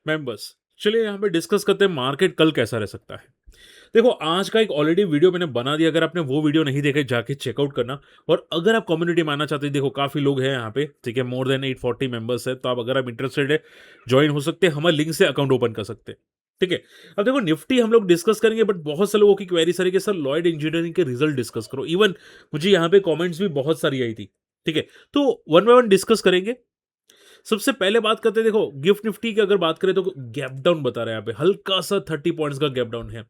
Members. चलिए यहाँ पे डिस्कस करते हैं मार्केट कल कैसा रह सकता है। देखो आज का एक ऑलरेडी वीडियो मैंने बना दिया, अगर आपने वो वीडियो नहीं देखे जाके चेकआउट करना। और अगर आप कम्युनिटी में आना चाहते हैं, देखो काफ़ी लोग हैं यहाँ पे, ठीक है, मोर देन 840 मेंबर्स है, तो आप अगर आप इंटरेस्टेड है ज्वाइन हो सकते हैं, हमारे लिंक से अकाउंट ओपन कर सकते हैं। ठीक है। अब देखो निफ्टी हम लोग डिस्कस करेंगे, बट बहुत से लोगों की क्वेरी सारी कि सर लॉयड इंजीनियरिंग के रिजल्ट डिस्कस करो। इवन मुझे यहाँ पे कमेंट्स भी बहुत सारी आई थी। ठीक है, तो वन बाय वन डिस्कस करेंगे। सबसे पहले बात करते हैं, देखो गिफ्ट निफ्टी की अगर बात करें तो गैप डाउन बता रहे हैं यहाँ पे, हल्का सा 30 पॉइंट्स का गैप डाउन है।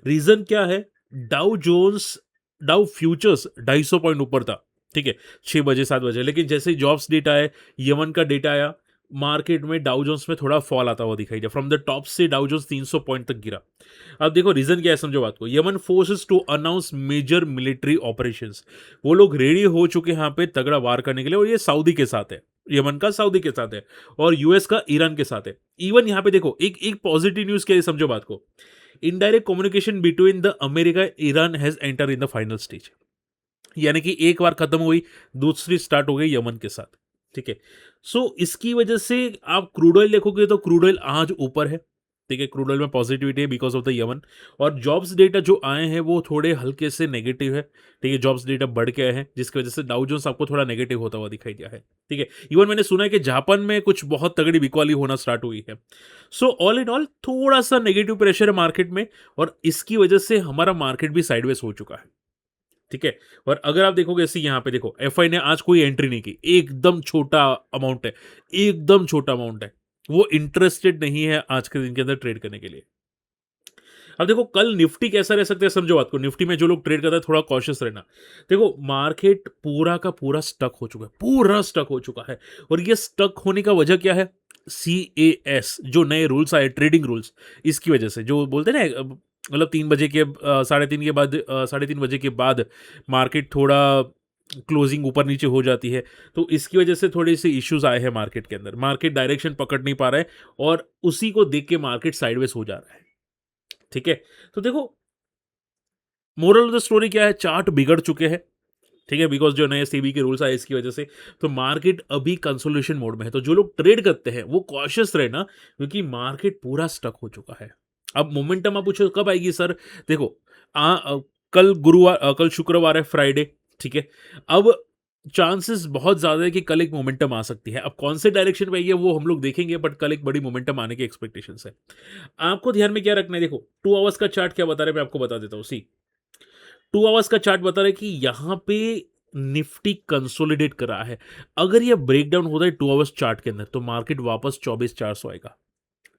रीजन क्या है? Dow Jones, Dow futures 250 point ऊपर था। ठीक है, 6 बजे 7 बजे, लेकिन जैसे ही जॉब्स डेटा है, यमन का डेटा आया, मार्केट में डाउ जोन्स में थोड़ा फॉल आता हुआ दिखाई दिया। फ्रॉम द टॉप से डाउ जोन्स 300 पॉइंट तक गिरा। अब देखो रीजन क्या है, समझो बात को। Yemen forces to announce major military operations, वो लोग रेडी हो चुके हैं यहाँ पे तगड़ा वार करने के लिए, और ये सऊदी के साथ है। यमन का सऊदी के साथ है, और यूएस का ईरान के साथ है। इवन यहाँ पे देखो एक एक पॉजिटिव न्यूज क्या है, समझो बात को। Indirect communication between the America Iran has enter in the final stage, यानी कि एक बार खत्म हुई, दूसरी स्टार्ट हो गई यमन के साथ। ठीक है, सो इसकी वजह से आप क्रूड ऑयल देखोगे तो क्रूड ऑयल आज ऊपर है। ठीक है, क्रूड ऑयल में पॉजिटिविटी है बिकॉज ऑफ द यमन। और जॉब्स डेटा जो आए हैं वो थोड़े हल्के से नेगेटिव है। ठीक है, जॉब्स डेटा बढ़ के आए हैं, जिसकी वजह से डाउ जोन्स आपको थोड़ा नेगेटिव होता हुआ दिखाई दिया है। ठीक है, इवन मैंने सुना है कि जापान में कुछ बहुत तगड़ी बिकवाली होना स्टार्ट हुई है। सो ऑल इन ऑल थोड़ा सा नेगेटिव प्रेशर है मार्केट में, और इसकी वजह से हमारा मार्केट भी साइडवेज हो चुका है। ठीक है, और अगर आप देखोगे ऐसे यहाँ पे देखो, एफआई ने आज कोई एंट्री नहीं की, एकदम छोटा अमाउंट है, एकदम छोटा अमाउंट है। वो इंटरेस्टेड नहीं है आज के दिन के अंदर ट्रेड करने के लिए। अब देखो कल निफ्टी कैसा रह सकता है, समझो बात को। निफ्टी में जो लोग ट्रेड करता है थोड़ा कॉशियस रहना। देखो मार्केट पूरा का पूरा स्टक हो चुका है, पूरा स्टक हो चुका है। और ये स्टक होने का वजह क्या है? CAS जो नए रूल्स आए, ट्रेडिंग रूल्स, इसकी वजह से, जो बोलते हैं ना मतलब 3 बजे के 3:30 के बाद, 3:30 बजे के बाद मार्केट थोड़ा क्लोजिंग ऊपर नीचे हो जाती है। तो इसकी वजह से थोड़े से इश्यूज आए हैं मार्केट के अंदर, मार्केट डायरेक्शन पकड़ नहीं पा रहा है, और उसी को देख के मार्केट साइडवेज हो जा रहा है। ठीक है, तो देखो मोरल ऑफ द स्टोरी क्या है, चार्ट बिगड़ चुके हैं। ठीक है, बिकॉज जो नए सेबी के रूल्स आए इसकी वजह से, तो मार्केट अभी कंसोलिडेशन मोड में है। तो जो लोग ट्रेड करते हैं वो कॉशियस रहना, क्योंकि मार्केट पूरा स्टक हो चुका है। अब मोमेंटम आप पूछो कब आएगी सर, देखो कल गुरुवार, कल शुक्रवार है, फ्राइडे। ठीक है, अब चांसेस बहुत ज्यादा है कि कल एक मोमेंटम आ सकती है। अब कौन से डायरेक्शन में आएगी वो हम लोग देखेंगे, बट कल एक बड़ी मोमेंटम आने की एक्सपेक्टेशन है। आपको ध्यान में क्या रखना है, देखो 2 आवर्स का चार्ट क्या बता रहे हैं, मैं आपको बता देता हूँ। सी 2 आवर्स का चार्ट बता रहा है कि यहाँ पे निफ्टी कंसोलिडेट कर रहा है। अगर ये ब्रेकडाउन होता है 2 आवर्स चार्ट के अंदर, तो मार्केट वापस 24,400 आएगा।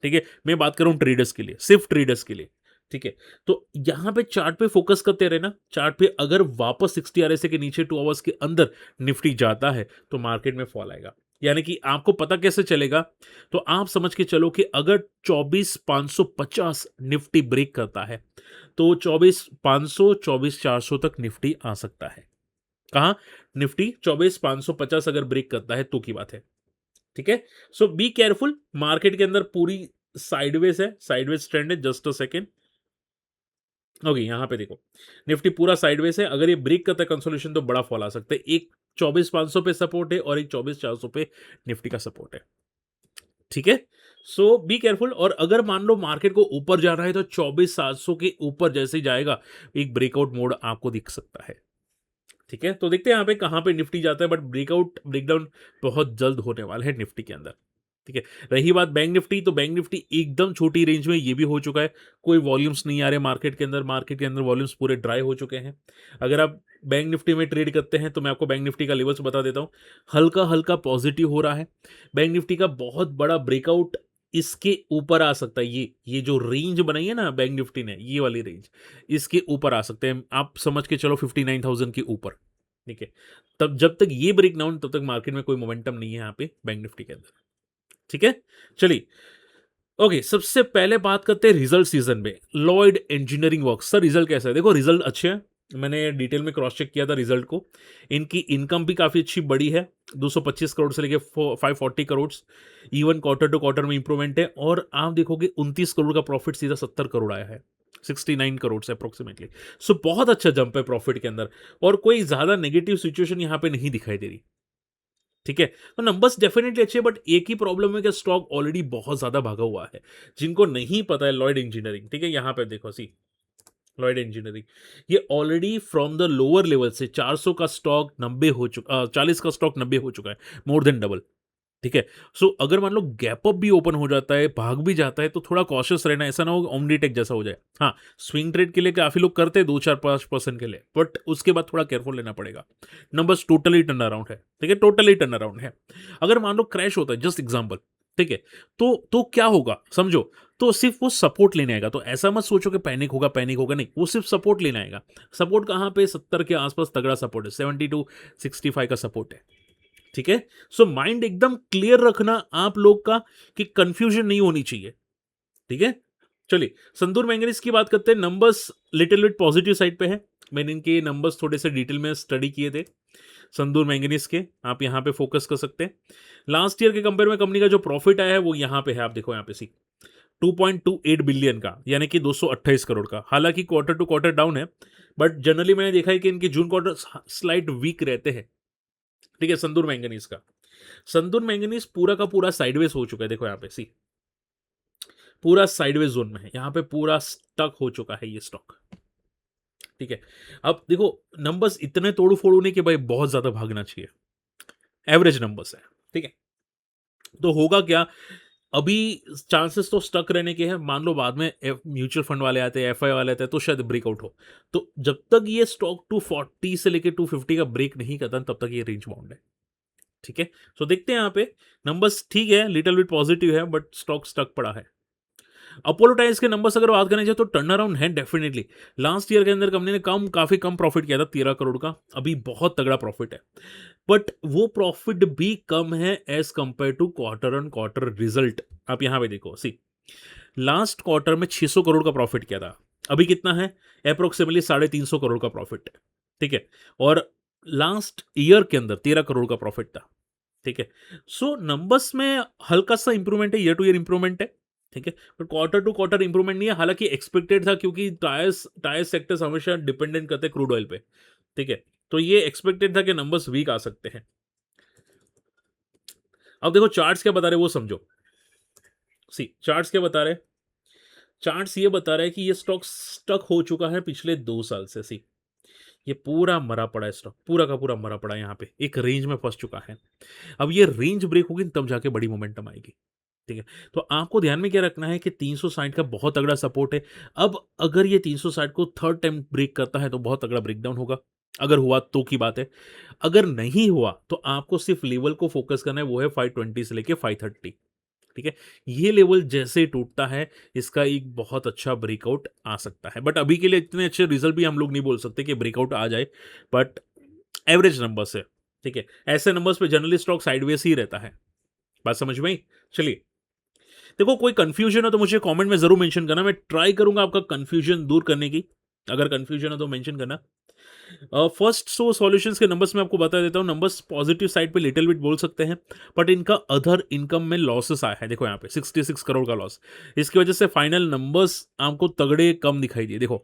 ठीक है, मैं बात कर रहा हूं ट्रेडर्स के लिए, सिर्फ ट्रेडर्स के लिए। ठीक है, तो यहां पे चार्ट पे फोकस करते रहे ना। चार्ट पे अगर वापस 60 RSI के नीचे 2 आवर्स के अंदर निफ्टी जाता है, तो मार्केट में फॉल आएगा। यानी कि आपको पता कैसे चलेगा, तो आप समझ के चलो कि अगर 24,550 निफ्टी ब्रेक करता है, तो 24,500 24,400 तक निफ्टी आ सकता है। कहां? निफ्टी 24,550 अगर ब्रेक करता है तो की बात है। ठीक है, सो बी केयरफुल, मार्केट के अंदर पूरी साइडवेज है, साइडवेज ट्रेंड है। Just a second. ओके, यहां पे देखो निफ्टी पूरा साइडवेज है, अगर ये ब्रेक करता है कंसोलिडेशन तो बड़ा फॉल आ सकता है। एक 24,500 पे सपोर्ट है, और एक 24,400 पे निफ्टी का सपोर्ट है। ठीक है, सो बी केयरफुल। और अगर मान लो मार्केट को ऊपर जा रहा है, तो 24,700 के ऊपर जैसे ही जाएगा, एक ब्रेकआउट मोड आपको दिख सकता है। ठीक है, तो देखते हैं यहाँ पे कहाँ पे निफ्टी जाता है, बट ब्रेकआउट ब्रेकडाउन बहुत जल्द होने वाला है निफ्टी के अंदर। ठीक है, रही बात बैंक निफ्टी, तो बैंक निफ्टी एकदम छोटी रेंज में ये भी हो चुका है। कोई वॉल्यूम्स नहीं आ रहे मार्केट के अंदर, मार्केट के अंदर वॉल्यूम्स पूरे ड्राई हो चुके हैं। अगर आप बैंक निफ्टी में ट्रेड करते हैं तो मैं आपको बैंक निफ्टी का लेवल्स बता देता हूँ। हल्का हल्का पॉजिटिव हो रहा है। बैंक निफ्टी का बहुत बड़ा ब्रेकआउट इसके ऊपर आ सकता है। ये जो रेंज बनाई है ना बैंक निफ्टी ने, ये वाली रेंज, इसके ऊपर आ सकते हैं। आप समझ के चलो 59,000 के ऊपर। ठीक है, तब जब तक ये ब्रेक डाउन, तब तक मार्केट में कोई मोमेंटम नहीं है यहाँ पे बैंक निफ्टी के अंदर। ठीक है, चलिए। ओके, सबसे पहले बात करते हैं रिजल्ट सीजन में Lloyd engineering works. Sir result कैसा है? देखो रिजल्ट अच्छे हैं, मैंने डिटेल में क्रॉस चेक किया था रिजल्ट को। इनकी इनकम भी काफ़ी अच्छी बड़ी है, 225 करोड़ से लेके 540 crore. Even quarter to quarter में इंप्रूवमेंट है, और आप देखोगे 29 करोड़ का प्रॉफिट सीधा 70 करोड़ आया है, 69 करोड़ से अप्रोक्सीमेटली। सो बहुत अच्छा जंप है प्रॉफिट के अंदर, और कोई ज़्यादा नेगेटिव सिचुएशन यहाँ पे नहीं दिखाई दे रही। ठीक है, तो नंबर्स डेफिनेटली अच्छे हैं, बट एक ही प्रॉब्लम है कि स्टॉक ऑलरेडी बहुत ज्यादा भागा हुआ है। जिनको नहीं पता है, लॉयड इंजीनियरिंग, ठीक है, यहाँ पे देखो, सी लॉयड इंजीनियरिंग, ये already from the lower level से 400 का स्टॉक 90 हो चुका, 40 का स्टॉक 90 हो चुका है, मोर देन डबल। ठीक है, सो अगर मान लो गैप अप भी ओपन हो जाता है, भाग भी जाता है, तो थोड़ा कॉशियस रहना, ऐसा ना हो ओमनीटेक जैसा हो जाए। हाँ, स्विंग ट्रेड के लिए काफी लोग करते हैं 2-4-5% के लिए, बट उसके बाद थोड़ा केयरफुल लेना पड़ेगा। नंबर्स टोटली टर्न अराउंड है, ठीक है, टोटली टर्न अराउंड है। अगर मान लो क्रैश होता है, जस्ट एग्जाम्पल, ठीक है, तो क्या होगा समझो, तो सिर्फ वो सपोर्ट लेने आएगा। तो ऐसा मत सोचो कि पैनिक होगा, नहीं, वो सिर्फ सपोर्ट लेने आएगा। सपोर्ट कहाँ पे, 70 के आसपास तगड़ा सपोर्ट है, 70 to 65 का सपोर्ट है। ठीक है, सो माइंड एकदम क्लियर रखना आप लोग का, कि कंफ्यूजन नहीं होनी चाहिए। ठीक है, चलिए संतूर मैंगनीज की बात करते हैं। Numbers little bit positive side पे है। मैंने इनके नंबर्स थोड़े से डिटेल में स्टडी किए थे संतूर मैंगनीज के, आप यहां पे फोकस कर सकते हैं। लास्ट ईयर के कंपेयर में कंपनी का जो प्रॉफिट आया है वो यहां पे है, आप देखो यहां पे सी 2.28 बिलियन का, यानी कि 228 करोड़ का। हालांकि क्वार्टर टू क्वार्टर डाउन है, बट जनरली मैंने देखा है कि इनके जून क्वार्टर स्लाइट वीक रहते हैं। ठीक है, संतूर मैंगनीज का, संतूर मैंगनीज पूरा का पूरा साइडवेज हो चुका है, देखो यहाँ पे सी, पूरा साइडवेज जोन में है, यहाँ पे पूरा स्टक हो चुका है ये स्टॉक। ठीक है, अब देखो नंबर्स इतने तोड़ू फोड़ू नहीं कि भाई बहुत ज्यादा भागना चाहिए, एवरेज नंबर्स है। ठीक है, तो होगा क्या, अभी चांसेस तो स्टक रहने के हैं। मान लो बाद में म्यूचुअल फंड वाले आते हैं, एफआई वाले आते हैं, तो शायद ब्रेकआउट हो। तो जब तक ये स्टॉक 240 से लेके 250 का ब्रेक नहीं करता, तब तक ये रेंज बाउंड है। ठीक है, सो देखते हैं यहाँ पे नंबर्स, ठीक है, लिटिल बिट पॉजिटिव है, बट स्टॉक स्टक पड़ा है। अपोलो टायर्स के नंबर्स अगर बात करने जाए तो टर्न अराउंड है डेफिनेटली। लास्ट ईयर के अंदर कंपनी ने काफी कम प्रॉफिट किया था, 13 करोड़ का, अभी बहुत तगड़ा प्रॉफिट है, बट वो प्रॉफिट भी कम है as compare to quarter on quarter result. आप यहां पे देखो, सी लास्ट क्वार्टर में 600 करोड़ का प्रॉफिट किया था, अभी कितना है, अप्रोक्सीमेटली 350 करोड़ का प्रॉफिट है। ठीक है, और लास्ट ईयर के अंदर 13 करोड़ का प्रॉफिट था। ठीक है, सो नंबर्स में हल्का सा इंप्रूवमेंट है, ईयर टू ईयर इंप्रूवमेंट है। ठीक है, but quarter to quarter improvement नहीं है, हालांकि एक्सपेक्टेड था, क्योंकि टायर सेक्टर्स हमेशा डिपेंडेंट करते हैं क्रूड ऑयल पे। ठीक है, तो ये एक्सपेक्टेड था कि नंबर्स वीक आ सकते हैं। अब देखो चार्ट्स क्या बता रहे वो समझो। सी चार्ट्स क्या बता रहे, चार्ट्स ये बता रहे हैं कि ये स्टॉक स्टक हो चुका है पिछले 2 साल से। सी ये पूरा मरा पड़ा है स्टॉक, पूरा का पूरा मरा पड़ा है, यहाँ पे एक रेंज में फंस चुका है। अब ये रेंज ब्रेक होगी तब जाके बड़ी मोमेंटम आएगी। ठीक है, तो आपको ध्यान में क्या रखना है कि 360 का बहुत तगड़ा सपोर्ट है। अब अगर ये 360 को थर्ड टाइम ब्रेक करता है तो बहुत तगड़ा ब्रेकडाउन होगा, अगर हुआ तो की बात है। अगर नहीं हुआ तो आपको सिर्फ लेवल को फोकस करना है, वो है 520 से लेके 530। ठीक है, ये लेवल जैसे ही टूटता है, इसका एक बहुत अच्छा ब्रेकआउट आ सकता है, बट अभी के लिए इतने अच्छे रिजल्ट भी हम लोग नहीं बोल सकते कि ब्रेकआउट आ जाए, बट एवरेज नंबर्स है। ठीक है, ऐसे नंबर्स पे जनरली स्टॉक साइडवेज ही रहता है। बात समझ में आई? चलिए, देखो कोई कंफ्यूजन हो तो मुझे कमेंट में जरूर मेंशन करना, मैं ट्राई करूंगा आपका कंफ्यूजन दूर करने की। अगर कंफ्यूजन हो तो मेंशन करना। फर्स्ट सो सॉल्यूशंस के नंबर्स मैं आपको बता देता हूँ। नंबर्स पॉजिटिव साइड पे लिटिल बिट बोल सकते हैं, बट इनका अदर इनकम में लॉसेस आया है, देखो यहाँ पे 66 करोड़ का लॉस। इसकी वजह से फाइनल नंबर्स आपको तगड़े कम दिखाई दिए। देखो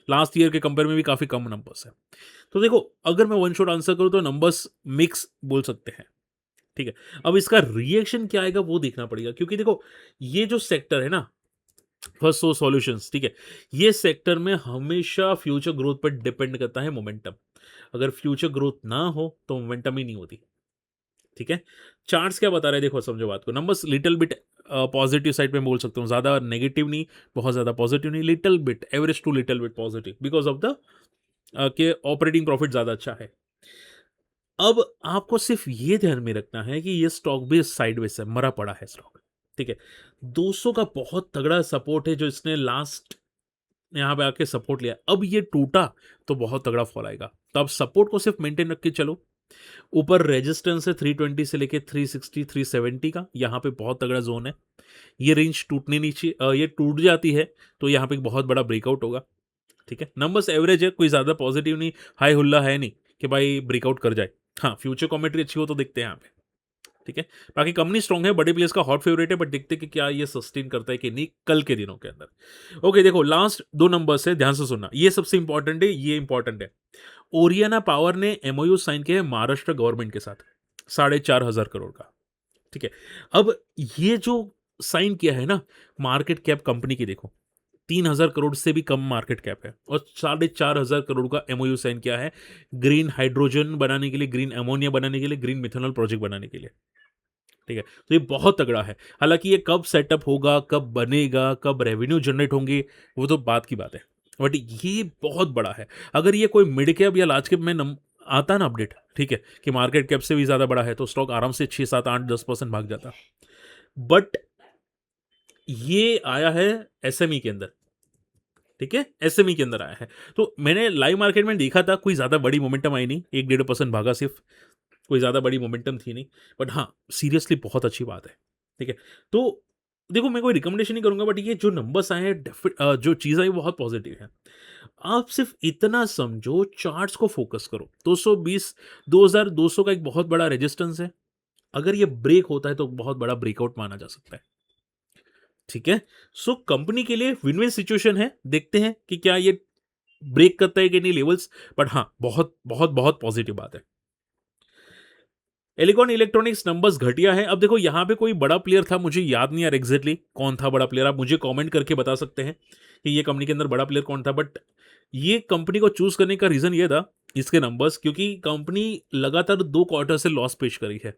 लास्ट ईयर के कंपेयर में भी काफी कम नंबर्स है। तो देखो अगर मैं वन शॉट आंसर करूँ तो नंबर्स मिक्स बोल सकते हैं। ठीक है, अब इसका रिएक्शन क्या आएगा वो देखना पड़ेगा, क्योंकि देखो ये जो सेक्टर है ना, फर्स्ट सोर्स सॉल्यूशंस, ठीक है, ये सेक्टर में हमेशा फ्यूचर ग्रोथ पर डिपेंड करता है मोमेंटम। अगर फ्यूचर ग्रोथ ना हो तो मोमेंटम ही नहीं होती। ठीक है, चार्ट्स क्या बता रहे हैं देखो, समझो बात को। Numbers little bit positive side पे बोल सकता हूँ, ज्यादा नेगेटिव नहीं, बहुत ज्यादा पॉजिटिव नहीं, little bit average to little bit positive, because of the के ऑपरेटिंग प्रॉफिट ज्यादा अच्छा है। अब आपको सिर्फ ये ध्यान में रखना है कि ये स्टॉक भी साइडवेज है, मरा पड़ा है स्टॉक। ठीक है, 200 का बहुत तगड़ा सपोर्ट है जो इसने लास्ट यहाँ पे आके सपोर्ट लिया, अब ये टूटा तो बहुत तगड़ा फॉल आएगा। तो आप सपोर्ट को सिर्फ मेंटेन रख के चलो। ऊपर रेजिस्टेंस है 320 से लेके 360 370 का, यहाँ पे बहुत तगड़ा जोन है। ये रेंज टूटने नीचे ये टूट जाती है तो यहाँ पे एक बहुत बड़ा ब्रेकआउट होगा। ठीक है, नंबर्स एवरेज है, कोई ज्यादा पॉजिटिव नहीं, हाई हुल्ला है नहीं कि भाई ब्रेकआउट कर जाए। हाँ, फ्यूचर कॉमेंट्री अच्छी हो तो देखते हैं यहाँ पे। ठीक है, बाकी कंपनी स्ट्रॉन्ग है, बड़े प्लेयर्स का हॉट फेवरेट है, बट देखते हैं कि क्या ये सस्टेन करता है कि नहीं कल के दिनों के अंदर। ओके, देखो लास्ट 2 नंबर्स है, ध्यान से सुनना, ये सबसे इंपॉर्टेंट है, ये इंपॉर्टेंट है। ओरियाना पावर ने एमओयू साइन किया है महाराष्ट्र गवर्नमेंट के साथ। 4,500 करोड़ का। ठीक है। अब ये जो साइन किया है ना, मार्केट कैप कंपनी की देखो 3,000 करोड़ से भी कम मार्केट कैप है और 4,500 करोड़ का एमओयू साइन किया है ग्रीन हाइड्रोजन बनाने के लिए, ग्रीन अमोनिया बनाने के लिए, ग्रीन मिथेनॉल प्रोजेक्ट बनाने के लिए। ठीक है, तो ये बहुत तगड़ा है। हालांकि ये कब सेटअप होगा, कब बनेगा, कब रेवेन्यू जनरेट होंगे, वो तो बात की बात है, बट ये बहुत बड़ा है। अगर ये कोई मिड कैप या लार्ज कैप में आता ना अपडेट, ठीक है, कि मार्केट कैप से भी ज्यादा बड़ा है, तो स्टॉक आराम से 6, 7, 8, 10% भाग जाता। बट ये आया है एसएमई के अंदर। ठीक है, एसएमई के अंदर आया है। तो मैंने लाइव मार्केट में देखा था, कोई ज्यादा बड़ी मोमेंटम आई नहीं, 1-1.5% भागा सिर्फ, कोई ज़्यादा बड़ी मोमेंटम थी नहीं। बट हाँ, सीरियसली बहुत अच्छी बात है। ठीक है? तो देखो, मैं कोई रिकमेंडेशन नहीं करूँगा, बट ये जो नंबर्स आए हैं, जो चीज़ आई वो बहुत पॉजिटिव है। आप सिर्फ इतना समझो, चार्ट्स को फोकस करो। 220 2200 का एक बहुत बड़ा रेजिस्टेंस है। अगर ये ब्रेक होता है तो बहुत बड़ा ब्रेकआउट माना जा सकता है। ठीक है? सो कंपनी के लिए विन-विन सिचुएशन है। देखते हैं कि क्या ये ब्रेक करता है कि नहीं लेवल्स, बट हाँ, बहुत, बहुत, बहुत पॉजिटिव बात है। एलिकॉन इलेक्ट्रॉनिक्स नंबर्स घटिया है। अब देखो, यहाँ पे कोई बड़ा प्लेयर था, मुझे याद नहीं यार एग्जैक्टली कौन था बड़ा प्लेयर। आप मुझे कमेंट करके बता सकते हैं कि ये कंपनी के अंदर बड़ा प्लेयर कौन था। बट ये कंपनी को चूज करने का रीजन ये था, इसके नंबर्स, क्योंकि कंपनी लगातार 2 क्वार्टर से लॉस पेश करी है।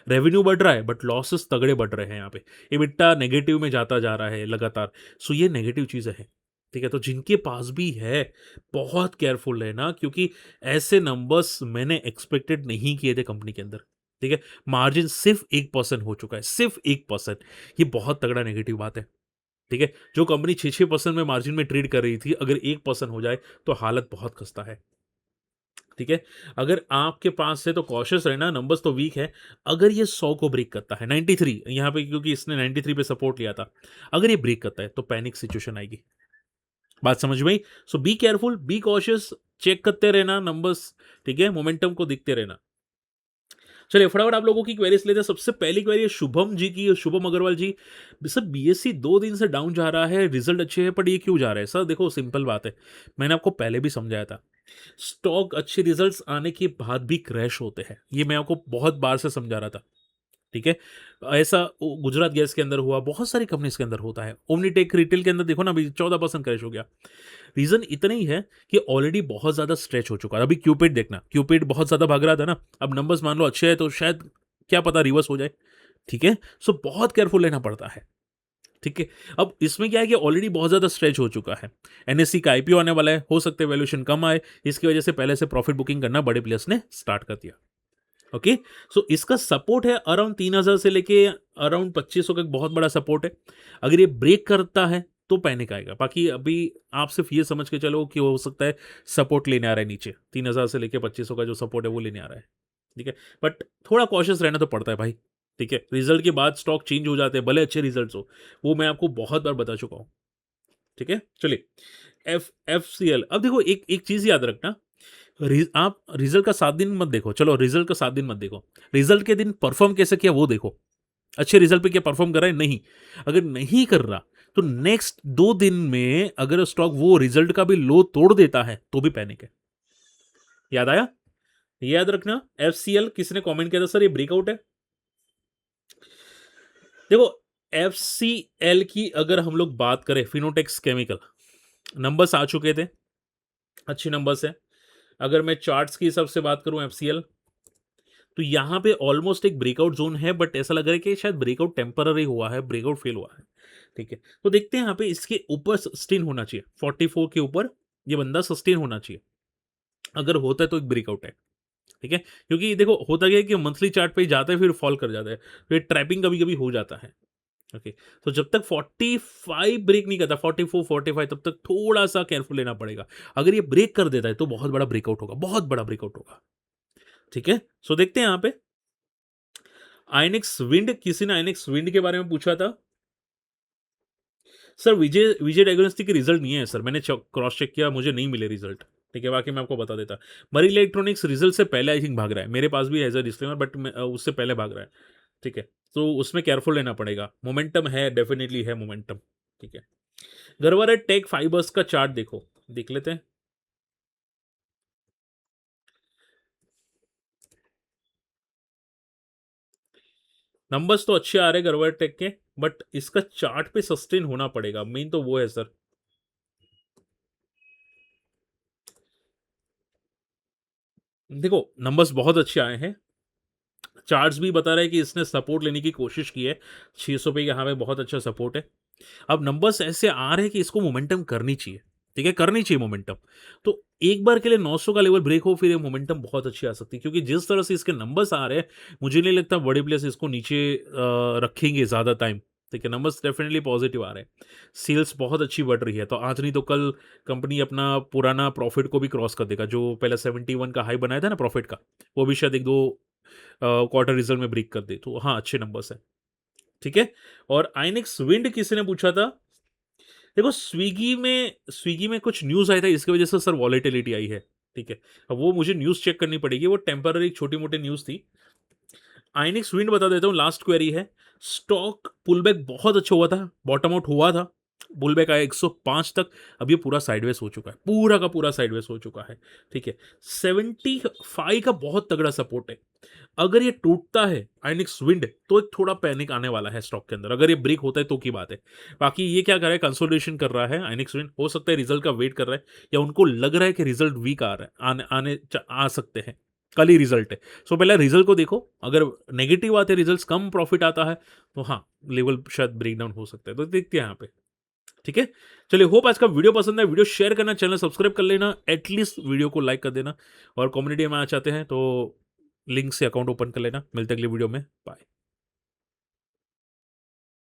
रेवेन्यू बढ़ रहा है बट लॉसेस तगड़े बढ़ रहे हैं यहाँ पे। EBITDA नेगेटिव में जाता जा रहा है लगातार। सो ये नेगेटिव चीज़ें हैं। ठीक है, तो जिनके पास भी है, बहुत केयरफुल रहना, क्योंकि ऐसे नंबर्स मैंने एक्सपेक्टेड नहीं किए थे कंपनी के अंदर। ठीक है, मार्जिन सिर्फ 1% हो चुका है, सिर्फ 1%। ये बहुत तगड़ा नेगेटिव बात है। ठीक है, जो कंपनी 6-6% में मार्जिन में ट्रेड कर रही थी, अगर 1% हो जाए तो हालत बहुत खस्ता है। ठीक है, अगर आपके पास है तो कॉशियस रहना, नंबर्स तो वीक है। अगर ये 100 को ब्रेक करता है, 93 यहाँ पे, क्योंकि इसने 93 पे सपोर्ट लिया था, अगर ये ब्रेक करता है तो पैनिक सिचुएशन आएगी। बात समझ में आई? So be careful, be cautious, check करते रहना नंबर्स। ठीक है, मोमेंटम को दिखते रहना। चलिए फटाफट आप लोगों की क्वेरीज लेते हैं। सबसे पहली क्वेरी है शुभम जी की, शुभम अग्रवाल जी। सर, बीएससी 2 दिन से डाउन जा रहा है, रिजल्ट अच्छे हैं, बट ये क्यों जा रहा है? सर देखो, सिंपल बात है, मैंने आपको पहले भी समझाया था, स्टॉक अच्छे रिजल्ट्स आने के बाद भी क्रैश होते हैं। ये मैं आपको बहुत बार से समझा रहा था। ठीक है, ऐसा गुजरात गैस के अंदर हुआ, बहुत सारी कंपनीज के अंदर होता है। ओमनीटेक रिटेल के अंदर देखो ना, अभी 14% क्रैश हो गया। रीजन इतना ही है कि ऑलरेडी बहुत ज्यादा स्ट्रेच हो चुका है। अभी क्यूपिड देखना, क्यूपिड बहुत ज्यादा भाग रहा था ना, अब नंबर्स मान लो अच्छे हैं तो शायद, क्या पता, रिवर्स हो जाए। ठीक है, सो बहुत केयरफुल लेना पड़ता है। ठीक है, अब इसमें क्या है कि ऑलरेडी बहुत ज्यादा स्ट्रेच हो चुका है। एनएससी का आईपीओ आने वाला है, हो सकता है वैल्यूएशन कम आए, इसकी वजह से पहले से प्रॉफिट बुकिंग करना बड़े प्लेयर्स ने स्टार्ट कर दिया। ओके, सो इसका सपोर्ट है अराउंड 3,000 से लेके अराउंड 2,500 का, एक बहुत बड़ा सपोर्ट है। अगर ये ब्रेक करता है तो पैनिक आएगा। बाकी अभी आप सिर्फ ये समझ के चलो कि हो सकता है सपोर्ट लेने आ रहा है नीचे, 3,000 से लेके 2,500 का जो सपोर्ट है वो लेने आ रहा है। ठीक है, बट थोड़ा कॉशियस रहना तो पड़ता है भाई। ठीक है, रिजल्ट के बाद स्टॉक चेंज हो जाते हैं, भले अच्छे रिजल्ट हो, वो मैं आपको बहुत बार बता चुका हूं। ठीक है, चलिए, एफ सी एल। अब देखो, एक एक चीज याद रखना, आप रिजल्ट का 7 दिन मत देखो। चलो, रिजल्ट का 7 दिन मत देखो, रिजल्ट के दिन परफॉर्म कैसे किया वो देखो। अच्छे रिजल्ट पे क्या परफॉर्म कर रहा है? नहीं। अगर नहीं कर रहा तो नेक्स्ट 2 दिन में अगर स्टॉक वो रिजल्ट का भी लो तोड़ देता है तो भी पैनिक है। याद आया? याद रखना, एफसीएल किसने कमेंट किया था? सर ये ब्रेकआउट है। देखो, एफसीएल की अगर हम लोग बात करें, फिनोटेक्स केमिकल, नंबर्स आ चुके थे, अच्छे नंबर्स है। अगर मैं चार्ट्स के हिसाब से बात करूं एफसीएल, तो यहाँ पे ऑलमोस्ट एक ब्रेकआउट जोन है, बट ऐसा लग रहा है कि शायद ब्रेकआउट टेम्पररी हुआ है, ब्रेकआउट फेल हुआ है। ठीक है, तो देखते हैं यहाँ पे, इसके ऊपर सस्टेन होना चाहिए, 44 के ऊपर ये बंदा सस्टेन होना चाहिए। अगर होता है तो एक ब्रेकआउट है। ठीक है, क्योंकि देखो होता क्या है कि मंथली चार्ट पे ही जाता है, फिर फॉल कर जाता है, फिर ट्रैपिंग कभी कभी हो जाता है। ओके, तो जब तक 45 ब्रेक नहीं करता, 44 45, तब तक थोड़ा सा केयरफुल लेना पड़ेगा। अगर ये ब्रेक कर देता है तो बहुत बड़ा ब्रेकआउट होगा, बहुत बड़ा ब्रेकआउट होगा। ठीक है, सो देखते हैं यहाँ पे आइनेक्स विंड, किसी ने आइनेक्स विंड के बारे में पूछा था। सर, विजय विजय डायग्नोस्टिक के रिजल्ट नहीं है सर, मैंने क्रॉस चेक किया, मुझे नहीं मिले रिजल्ट। ठीक है, बाकी मैं आपको बता देता। मरी इलेक्ट्रॉनिक्स रिजल्ट से पहले आई थिंक भाग रहा है, मेरे पास भी एज अ डिस्क्लेमर, बट उससे पहले भाग रहा है। ठीक है, तो उसमें केयरफुल लेना पड़ेगा। मोमेंटम है, डेफिनेटली है मोमेंटम। ठीक है, गरवारे टेक फाइबर्स का चार्ट देखो, देख लेते हैं। नंबर्स तो अच्छे आ रहे गरवर टेक के, बट इसका चार्ट पे सस्टेन होना पड़ेगा, मेन तो वो है सर। देखो नंबर्स बहुत अच्छे आए हैं, चार्ट्स भी बता रहे हैं कि इसने सपोर्ट लेने की कोशिश की है, 600 पे यहाँ पे बहुत अच्छा सपोर्ट है। अब नंबर्स ऐसे आ रहे हैं कि इसको मोमेंटम करनी चाहिए, ठीक है, करनी चाहिए मोमेंटम। तो एक बार के लिए 900 का लेवल ब्रेक हो, फिर ये मोमेंटम बहुत अच्छी आ सकती है, क्योंकि जिस तरह से इसके नंबर्स आ रहे हैं, मुझे नहीं लगता बड़े प्लेयर्स इसको नीचे रखेंगे ज़्यादा टाइम। ठीक है, नंबर्स डेफिनेटली पॉजिटिव आ रहे हैं, सेल्स बहुत अच्छी बढ़ रही है, तो आज नहीं तो कल कंपनी अपना पुराना प्रॉफिट को भी क्रॉस कर देगा, जो पहले 71 का हाई बनाया था ना प्रॉफिट का, वो भी शायद एक दो क्वार्टर रिजल्ट में ब्रेक कर दे, तो हाँ अच्छे नंबर्स हैं। ठीक है, और आइनिक्स विंड किसी ने पूछा था, देखो स्विगी में कुछ न्यूज़ आया था, इसकी वजह से सर वॉलेटिलिटी आई है, ठीक है। अब वो मुझे न्यूज़ चेक करनी पड़ेगी, वो टेम्पररी छोटी-मोटी न्यूज़ थी। आइनिक्स विंड बता देता हूँ, लास्ट क्वेरी है, स्टॉक पुलबैक बहुत अच्छा हुआ था, बॉटम आउट हुआ था, पुलबैक आया 105 तक, अब ये पूरा साइडवेज हो चुका है, पूरा का पूरा साइडवेज हो चुका है, ठीक है। 75 का बहुत तगड़ा सपोर्ट है, अगर ये टूटता है आइनिक्स विंड, तो एक थोड़ा पैनिक आने वाला है स्टॉक के अंदर, अगर ये ब्रेक होता है तो की बात है। बाकी ये क्या कर रहा है, कंसोलिडेशन कर रहा है आइनिक्स विंड, हो सकता है रिजल्ट का वेट कर रहा है, या उनको लग रहा है कि रिजल्ट वीक आ रहा है, आ सकते हैं, कल ही रिजल्ट है। सो पहले रिजल्ट को देखो, अगर नेगेटिव आते हैं रिजल्ट, कम प्रॉफिट आता है, तो हाँ लेवल शायद ब्रेक डाउन हो सकता है, तो देखते हैं यहाँ पे। ठीक है, चलिए, होप आज का वीडियो पसंद है, वीडियो शेयर करना, चैनल सब्सक्राइब कर लेना, एटलीस्ट वीडियो को लाइक कर देना, और कम्युनिटी में आना चाहते हैं तो लिंक से अकाउंट ओपन कर लेना। मिलते हैं अगली वीडियो में, बाय।